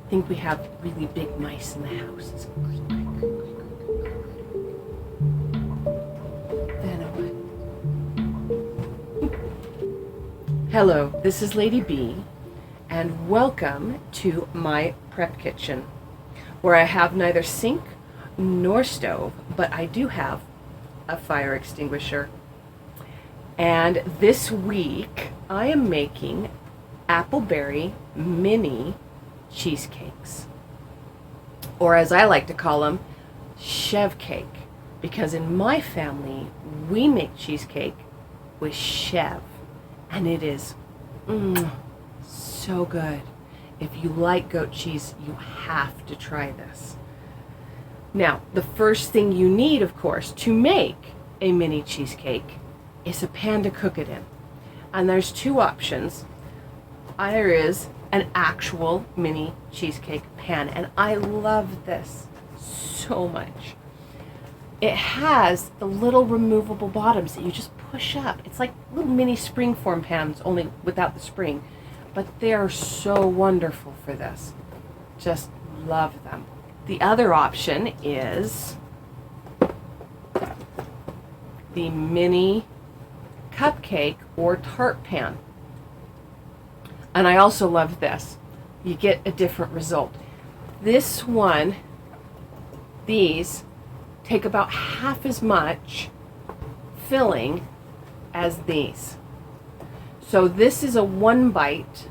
I think we have really big mice in the house. Hello, this is Lady B, and welcome to my prep kitchen, where I have neither sink nor stove, but I do have a fire extinguisher. And this week, I am making appleberry mini cheesecakes, or as I like to call them, Chèvre cake, because in my family, we make cheesecake with Chèvre. And it is so good. If you like goat cheese, you have to try this. Now, the first thing you need, of course, to make a mini cheesecake is a pan to cook it in. And there's two options. There is an actual mini cheesecake pan, and I love this so much. It has the little removable bottoms that you just push up. It's like little mini springform pans, only without the spring. But they're so wonderful for this. Just love them. The other option is the mini cupcake or tart pan. And I also love this. You get a different result. This one, these take about half as much filling as these. So this is a 1-bite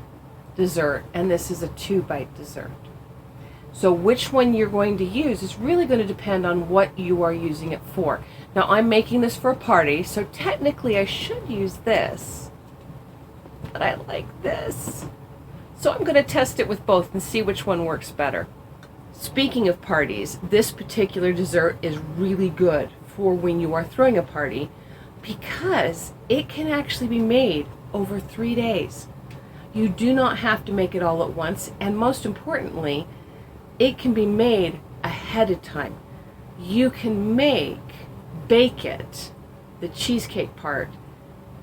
dessert and this is a 2-bite dessert. So which one you're going to use is really going to depend on what you are using it for. Now I'm making this for a party, so technically I should use this, but I like this. So I'm going to test it with both and see which one works better. Speaking of parties, this particular dessert is really good for when you are throwing a party because it can actually be made over 3 days. You do not have to make it all at once, and most importantly, it can be made ahead of time. You can bake it, the cheesecake part,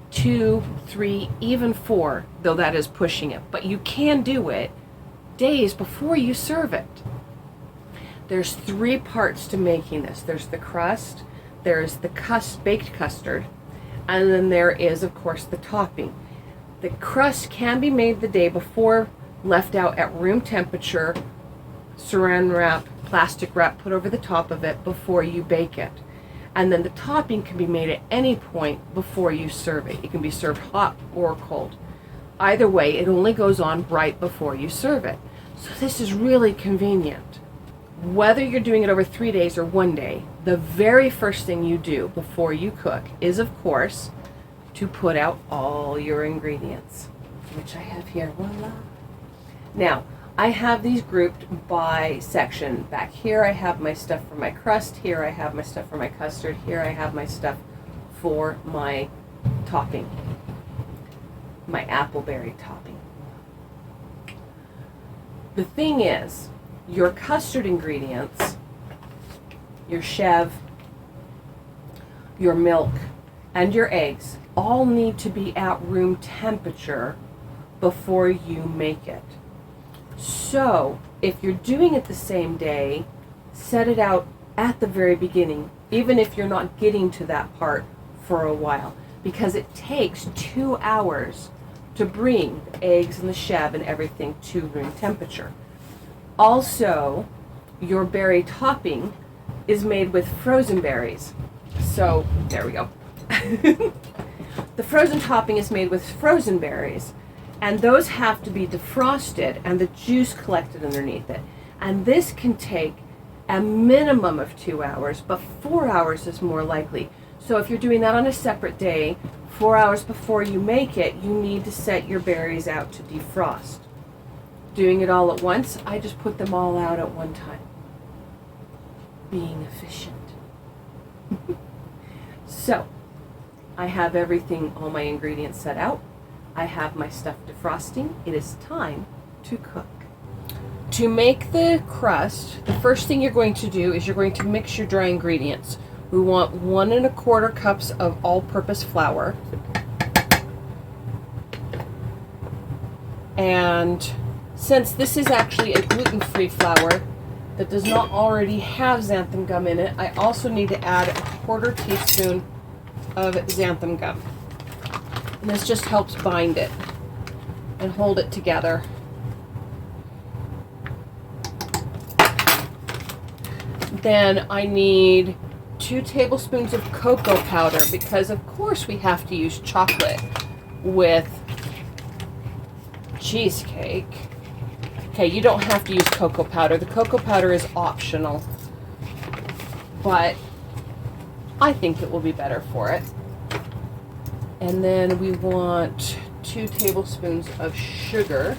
2, 3, even 4, though that is pushing it, but you can do it days before you serve it. There's 3 parts to making this. There's the crust, there's the baked custard, and then there is, of course, the topping. The crust can be made the day before, left out at room temperature, saran wrap, plastic wrap put over the top of it before you bake it. And then the topping can be made at any point before you serve it. It can be served hot or cold. Either way, it only goes on right before you serve it. So this is really convenient. Whether you're doing it over 3 days or 1 day, the very first thing you do before you cook is, of course, to put out all your ingredients, which I have here. Voila. Now, I have these grouped by section. Back here I have my stuff for my crust. Here I have my stuff for my custard. Here I have my stuff for my topping, my appleberry topping. The thing is, your custard ingredients, your Chèvre, your milk, and your eggs all need to be at room temperature before you make it. So if you're doing it the same day, set it out at the very beginning, even if you're not getting to that part for a while, because it takes 2 hours to bring the eggs and the Chèvre and everything to room temperature. Also, your berry topping is made with frozen berries. So, there we go. The frozen topping is made with frozen berries, and those have to be defrosted and the juice collected underneath it. And this can take a minimum of 2 hours, but 4 hours is more likely. So if you're doing that on a separate day, 4 hours before you make it, you need to set your berries out to defrost. Doing it all at once, I just put them all out at one time. Being efficient. So, I have everything, all my ingredients set out. I have my stuff defrosting. It is time to cook. To make the crust, the first thing you're going to do is you're going to mix your dry ingredients. We want 1 1/4 cups of all-purpose flour and since this is actually a gluten-free flour that does not already have xanthan gum in it, I also need to add a 1/4 teaspoon of xanthan gum. And this just helps bind it and hold it together. Then I need 2 tablespoons of cocoa powder, because of course we have to use chocolate with cheesecake. Okay, you don't have to use cocoa powder. The cocoa powder is optional, but I think it will be better for it. And then we want 2 tablespoons of sugar.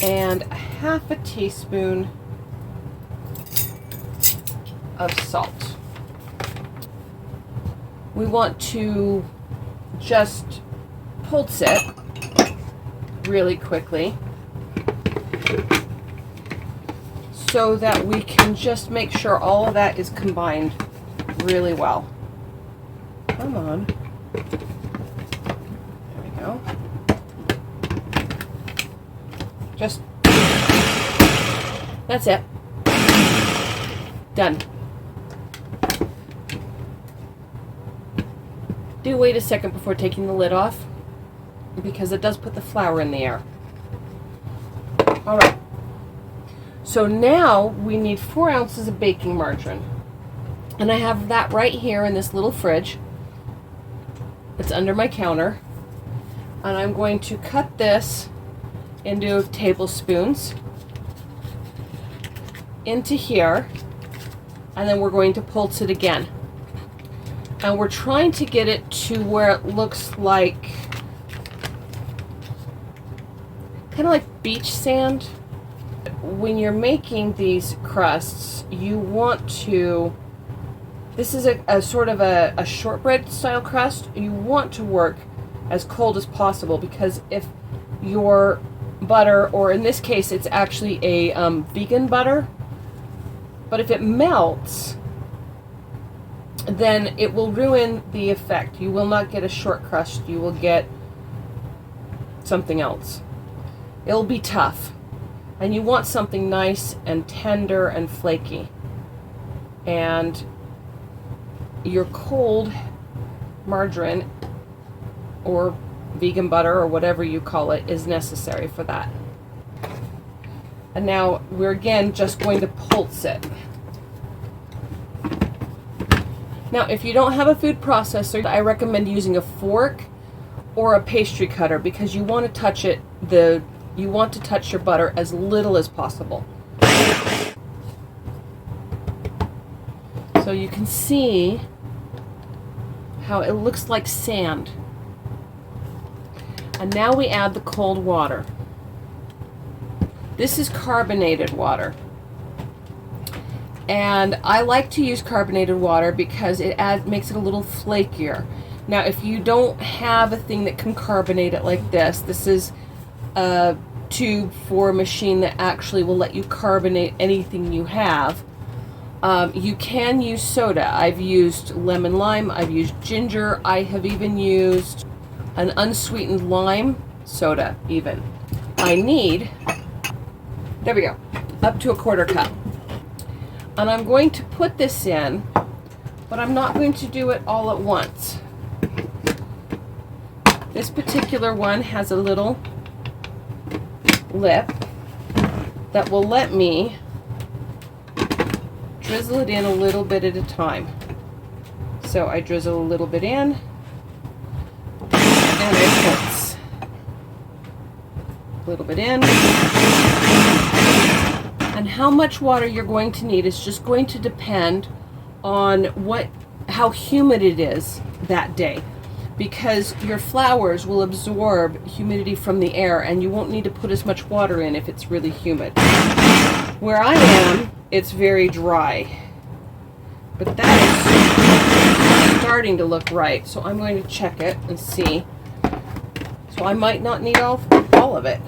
And 1/2 teaspoon of salt. We want to just pulse it really quickly so that we can just make sure all of that is combined really well. Come on. There we go. Just, that's it. Done. Do wait a second before taking the lid off, because it does put the flour in the air. Alright. So now we need 4 ounces of baking margarine. And I have that right here in this little fridge. It's under my counter. And I'm going to cut this into tablespoons into here, and then we're going to pulse it again. And we're trying to get it to where it looks like kind of like beach sand. When you're making these crusts, you want to, this is a sort of a shortbread style crust, you want to work as cold as possible, because if your butter, or in this case it's actually a vegan butter, but if it melts, then it will ruin the effect. You will not get a short crust, you will get something else. It'll be tough, and you want something nice and tender and flaky. And your cold margarine or vegan butter or whatever you call it is necessary for that. And now we're again just going to pulse it. Now if you don't have a food processor, I recommend using a fork or a pastry cutter, because you want to touch it, you want to touch your butter as little as possible. So you can see how it looks like sand. And now we add the cold water. This is carbonated water. And I like to use carbonated water because it makes it a little flakier. Now if you don't have a thing that can carbonate it like this, this is a tube for a machine that actually will let you carbonate anything you have. You can use soda. I've used lemon lime, I've used ginger, I have even used an unsweetened lime soda even. I need, there we go, up to a 1/4 cup. And I'm going to put this in, but I'm not going to do it all at once. This particular one has a little lip that will let me drizzle it in a little bit at a time. So I drizzle a little bit in, and I pulse. A little bit in. And how much water you're going to need is just going to depend on how humid it is that day, because your flours will absorb humidity from the air and you won't need to put as much water in if it's really humid. Where I am, it's very dry, but that is starting to look right, so I'm going to check it and see. So I might not need all of it.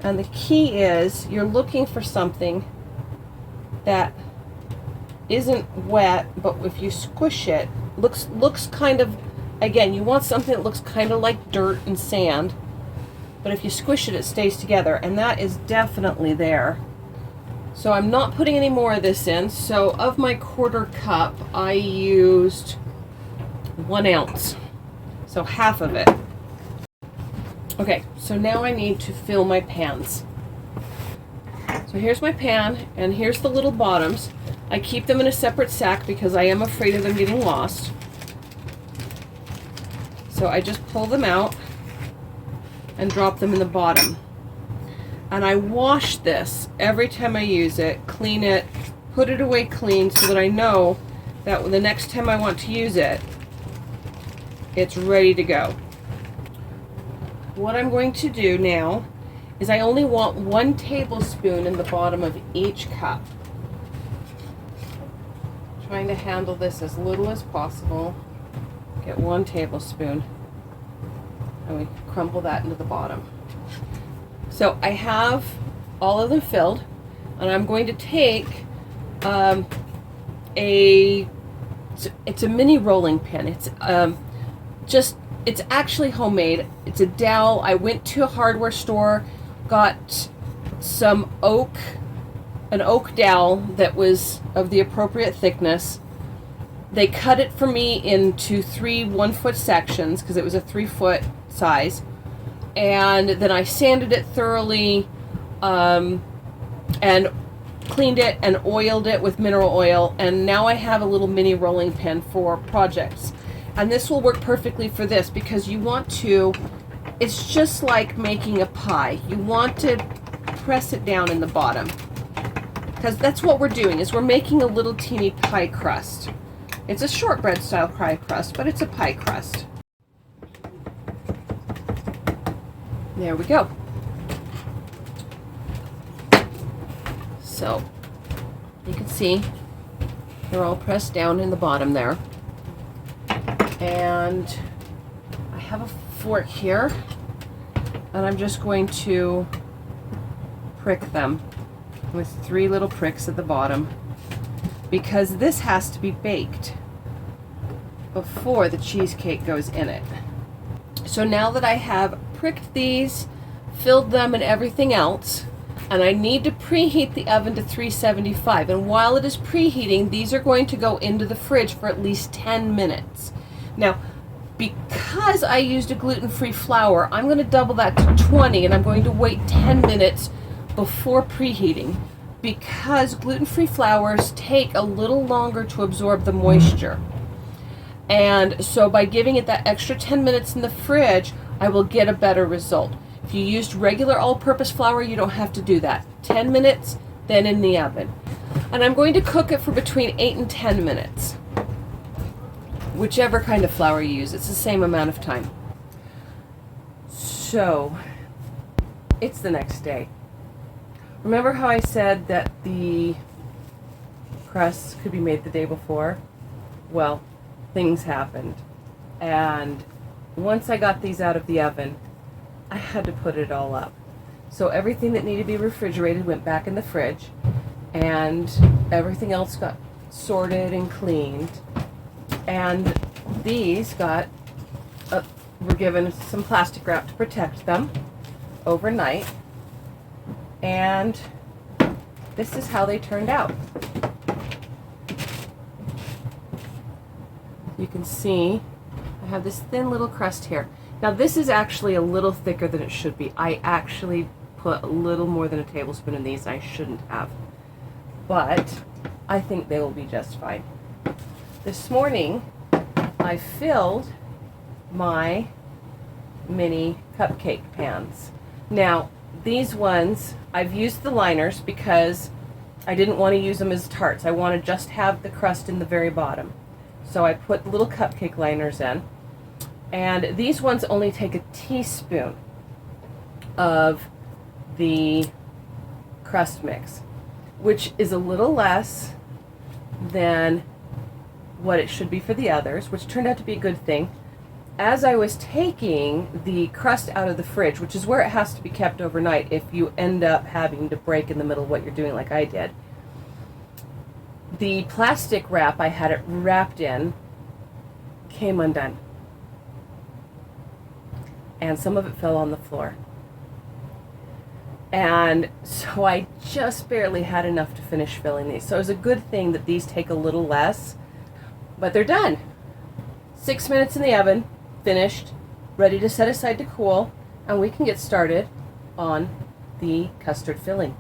And the key is you're looking for something that isn't wet, but if you squish it, Looks kind of, again, you want something that looks kind of like dirt and sand, but if you squish it, it stays together, and that is definitely there. So I'm not putting any more of this in. So of my 1/4 cup, I used 1 ounce, so half of it. Okay, so now I need to fill my pans. So here's my pan, and here's the little bottoms. I keep them in a separate sack because I am afraid of them getting lost. So I just pull them out and drop them in the bottom. And I wash this every time I use it, clean it, put it away clean so that I know that the next time I want to use it, it's ready to go. What I'm going to do now is I only want 1 tablespoon in the bottom of each cup. Trying to handle this as little as possible. Get 1 tablespoon, and we crumble that into the bottom. So I have all of them filled, and I'm going to take it's a mini rolling pin. It's it's actually homemade. It's a dowel. I went to a hardware store, got some an oak dowel that was of the appropriate thickness. They cut it for me into 3 1-foot sections because it was a 3-foot size, and then I sanded it thoroughly and cleaned it and oiled it with mineral oil, and now I have a little mini rolling pin for projects. And this will work perfectly for this because you want to, it's just like making a pie. You want to press it down in the bottom, because that's what we're doing, is we're making a little teeny pie crust. It's a shortbread style pie crust, but it's a pie crust. There we go. So you can see they're all pressed down in the bottom there. And I have a fork here, and I'm just going to prick them with 3 little pricks at the bottom, because this has to be baked before the cheesecake goes in it. So now that I have pricked these, filled them and everything else, and I need to preheat the oven to 375, and while it is preheating, these are going to go into the fridge for at least 10 minutes. Now, because I used a gluten-free flour, I'm going to double that to 20, and I'm going to wait 10 minutes before preheating, because gluten-free flours take a little longer to absorb the moisture. And so by giving it that extra 10 minutes in the fridge, I will get a better result. If you used regular all-purpose flour, you don't have to do that. 10 minutes, then in the oven. And I'm going to cook it for between 8 and 10 minutes. Whichever kind of flour you use, it's the same amount of time. So, it's the next day. Remember how I said that the crusts could be made the day before? Well, things happened. And once I got these out of the oven, I had to put it all up. So everything that needed to be refrigerated went back in the fridge, and everything else got sorted and cleaned. And these were given some plastic wrap to protect them overnight. And this is how they turned out. You can see I have this thin little crust here. Now this is actually a little thicker than it should be. I actually put a little more than a tablespoon in these. I shouldn't have. But I think they will be just fine. This morning I filled my mini cupcake pans. Now these ones, I've used the liners because I didn't want to use them as tarts. I want to just have the crust in the very bottom. So I put little cupcake liners in. And these ones only take a teaspoon of the crust mix, which is a little less than what it should be for the others, which turned out to be a good thing. As I was taking the crust out of the fridge, which is where it has to be kept overnight if you end up having to break in the middle of what you're doing like I did, the plastic wrap I had it wrapped in came undone. And some of it fell on the floor. And so I just barely had enough to finish filling these. So it was a good thing that these take a little less, but they're done. 6 minutes in the oven, finished, ready to set aside to cool, and we can get started on the custard filling.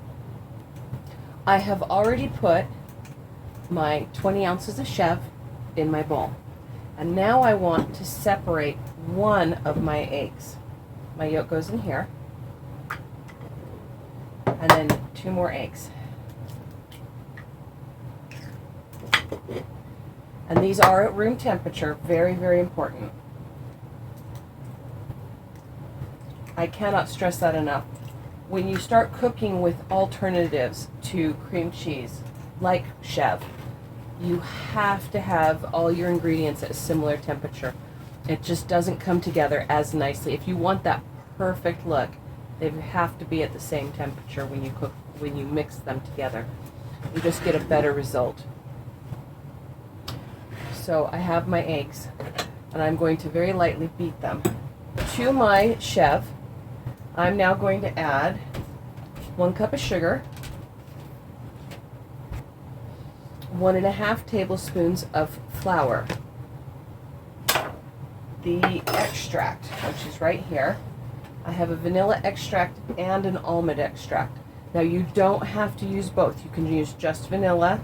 I have already put my 20 ounces of Chèvre in my bowl. And now I want to separate one of my eggs. My yolk goes in here. And then 2 more eggs. And these are at room temperature, very, very important. I cannot stress that enough. When you start cooking with alternatives to cream cheese, like Chèvre, you have to have all your ingredients at a similar temperature. It just doesn't come together as nicely. If you want that perfect look, they have to be at the same temperature when you cook, when you mix them together. You just get a better result. So I have my eggs, and I'm going to very lightly beat them. To my Chèvre, I'm now going to add 1 cup of sugar, 1.5 tablespoons of flour, the extract, which is right here. I have a vanilla extract and an almond extract. Now you don't have to use both. You can use just vanilla.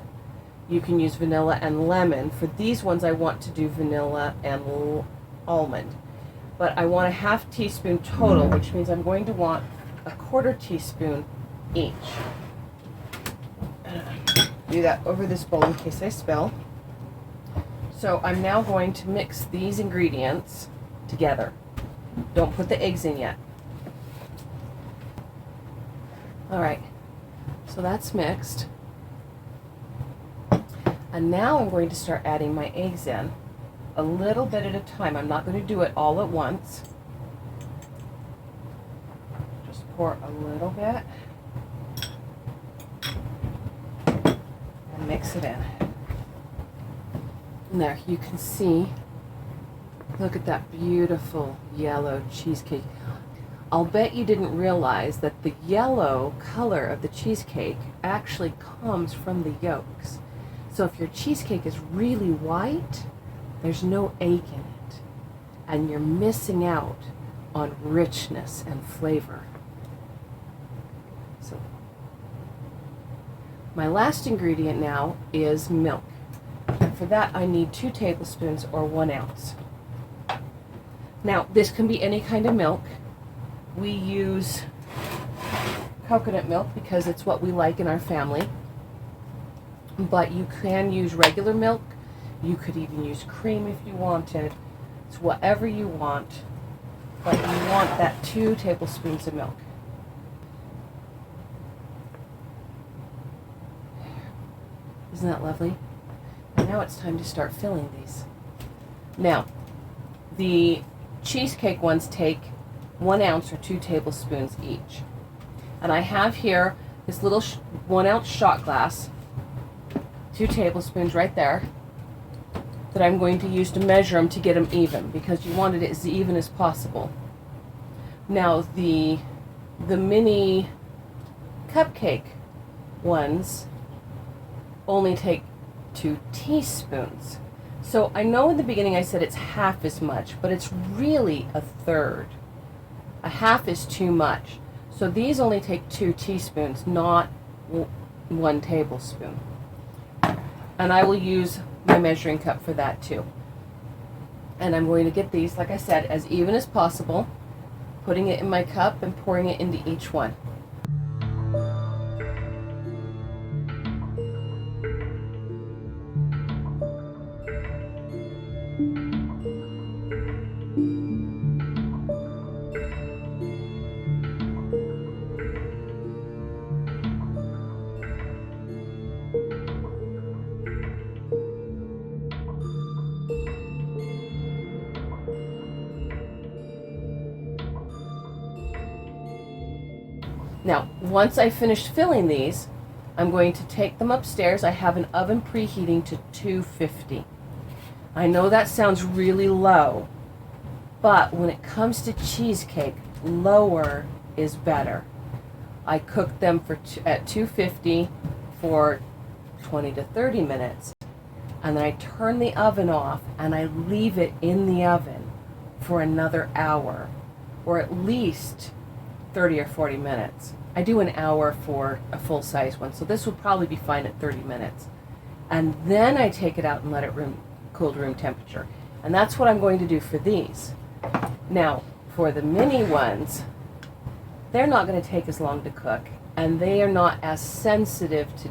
You can use vanilla and lemon. For these ones I want to do vanilla and almond. But I want a 1/2 teaspoon total, which means I'm going to want a 1/4 teaspoon each. Do that over this bowl in case I spill. So I'm now going to mix these ingredients together. Don't put the eggs in yet. Alright, so that's mixed. And now I'm going to start adding my eggs in, a little bit at a time. I'm not going to do it all at once. Just pour a little bit and mix it in. And there you can see, look at that beautiful yellow cheesecake. I'll bet you didn't realize that the yellow color of the cheesecake actually comes from the yolks. So if your cheesecake is really white, there's no egg in it, and you're missing out on richness and flavor. So my last ingredient now is milk. And for that I need 2 tablespoons or 1 ounce. Now this can be any kind of milk. We use coconut milk because it's what we like in our family. But you can use regular milk. You could even use cream if you wanted. It's whatever you want. But you want that 2 tablespoons of milk. Isn't that lovely? And now it's time to start filling these. Now, the cheesecake ones take 1 ounce or 2 tablespoons each. And I have here this little 1 ounce shot glass, 2 tablespoons right there, that I'm going to use to measure them to get them even, because you want it as even as possible. Now the mini cupcake ones only take 2 teaspoons. So I know in the beginning I said it's half as much, but it's really a third. A half is too much. So these only take 2 teaspoons, not 1 tablespoon. And I will use my measuring cup for that too. And I'm going to get these, like I said, as even as possible, putting it in my cup and pouring it into each one. Now, once I finish filling these, I'm going to take them upstairs. I have an oven preheating to 250. I know that sounds really low, but when it comes to cheesecake, lower is better. I cook them at 250 for 20 to 30 minutes, and then I turn the oven off and I leave it in the oven for another hour, or at least 30 or 40 minutes. I do an hour for a full-size one, so this will probably be fine at 30 minutes. And then I take it out and let it cool to room temperature. And that's what I'm going to do for these. Now, for the mini ones, they're not going to take as long to cook, and they are not as sensitive to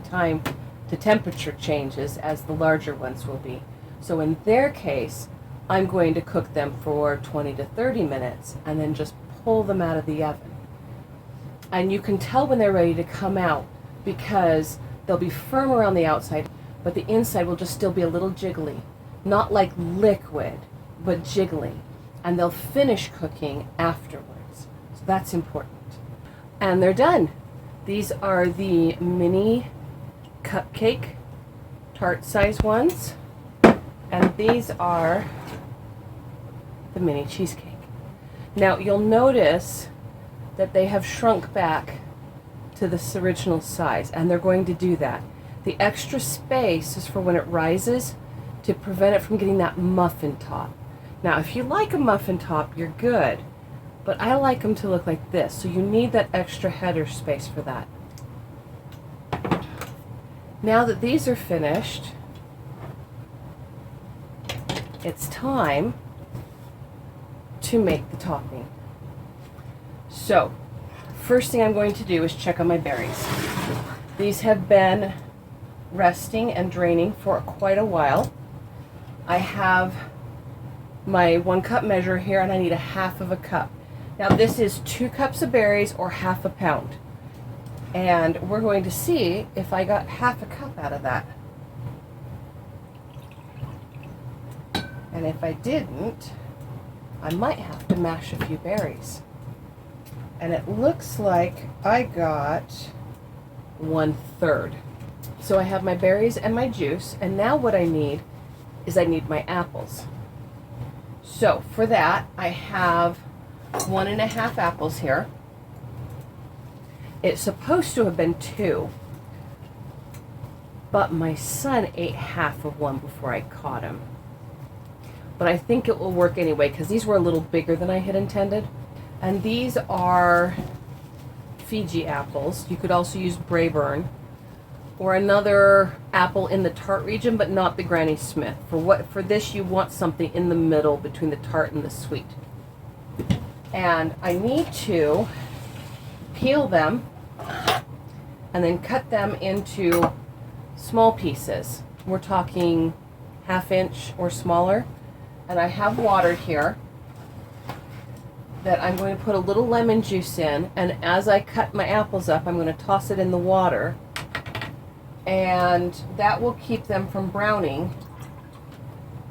temperature changes as the larger ones will be. So in their case, I'm going to cook them for 20 to 30 minutes and then just pull them out of the oven. And you can tell when they're ready to come out because they'll be firm around the outside, but the inside will just still be a little jiggly. Not like liquid, but jiggly. And they'll finish cooking afterwards. So that's important. And they're done. These are the mini cupcake tart size ones. And these are the mini cheesecake. Now you'll notice that they have shrunk back to this original size, and they're going to do that. The extra space is for when it rises to prevent it from getting that muffin top. Now if you like a muffin top, you're good, but I like them to look like this, so you need that extra header space for that. Now that these are finished, it's time to make the topping. So, first thing I'm going to do is check on my berries. These have been resting and draining for quite a while. I have my 1 cup measure here, and I need a half of a cup. Now this is 2 cups of berries or half a pound. And we're going to see if I got half a cup out of that. And if I didn't, I might have to mash a few berries. And it looks like I got 1/3. So I have my berries and my juice, and now what I need is I need my apples. So for that, I have 1.5 apples here. It's supposed to have been 2, but my son ate half of one before I caught him. But I think it will work anyway, because these were a little bigger than I had intended. And these are Fiji apples. You could also use Braeburn or another apple in the tart region, but not the Granny Smith. For this, you want something in the middle between the tart and the sweet. And I need to peel them and then cut them into small pieces. We're talking 1/2 inch or smaller. And I have water here that I'm going to put a little lemon juice in, and as I cut my apples up, I'm going to toss it in the water, and that will keep them from browning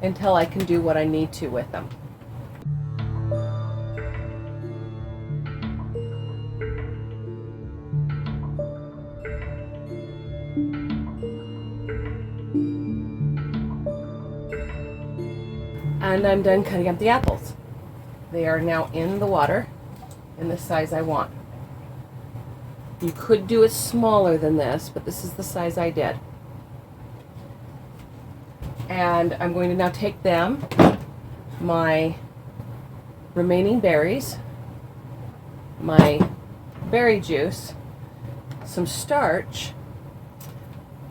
until I can do what I need to with them. And I'm done cutting up the apples. They are now in the water in the size I want. You could do it smaller than this, but this is the size I did. And I'm going to now take them, my remaining berries, my berry juice, some starch,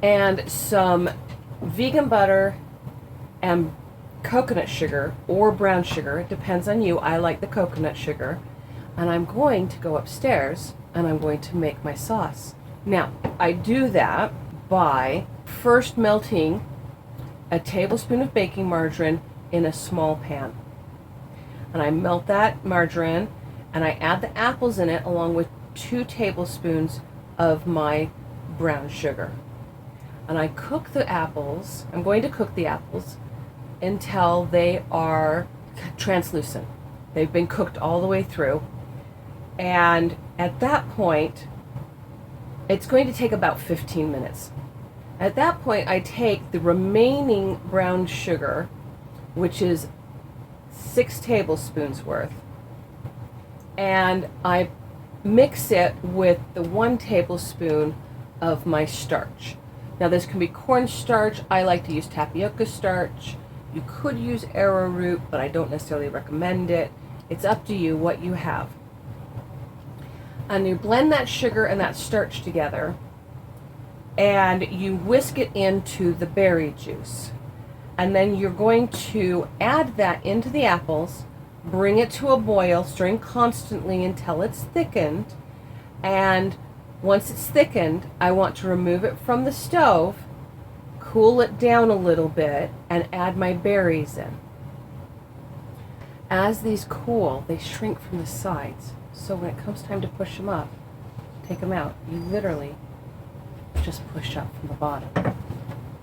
and some vegan butter and coconut sugar or brown sugar. It depends on you. I like the coconut sugar. And I'm going to go upstairs and I'm going to make my sauce. Now, I do that by first melting a tablespoon of baking margarine in a small pan. And I melt that margarine and I add the apples in it along with 2 tablespoons of my brown sugar. And I cook the apples. I'm going to cook the apples until they are translucent. They've been cooked all the way through. And at that point, it's going to take about 15 minutes. At that point, I take the remaining brown sugar which is 6 tablespoons worth, and I mix it with the 1 tablespoon of my starch. Now this can be cornstarch. I like to use tapioca starch. You could use arrowroot, but I don't necessarily recommend it. It's up to you what you have. And you blend that sugar and that starch together, and you whisk it into the berry juice. And then you're going to add that into the apples, bring it to a boil, stirring constantly until it's thickened. And once it's thickened, I want to remove it from the stove, cool it down a little bit, and add my berries in. As these cool, they shrink from the sides. So when it comes time to push them up, take them out, you literally just push up from the bottom.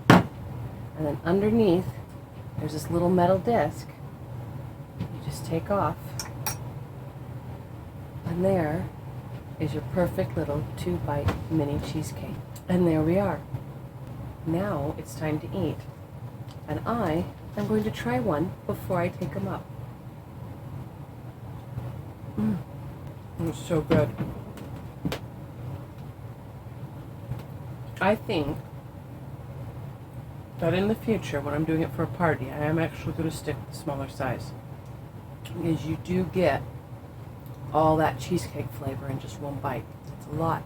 And then underneath, there's this little metal disc. You just take off. And there is your perfect little 2-bite mini cheesecake. And there we are. Now it's time to eat. And I am going to try one before I take them up. It's so good. I think that in the future, when I'm doing it for a party, I am actually going to stick with the smaller size, because you do get all that cheesecake flavor in just one bite. It's a lot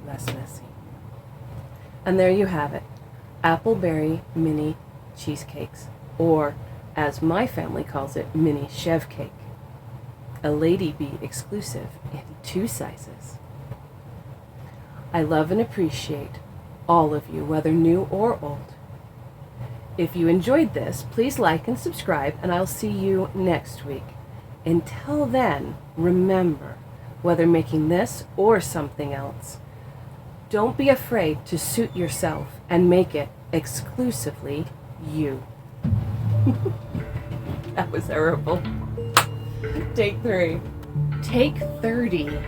less messy. And there you have it, appleberry mini cheesecakes, or as my family calls it, mini Chèvre cake, a Lady Bee exclusive in 2 sizes. I love and appreciate all of you, whether new or old. If you enjoyed this, please like and subscribe, and I'll see you next week. Until then, remember, whether making this or something else, don't be afraid to suit yourself and make it exclusively you. That was terrible. Take 3. Take 30.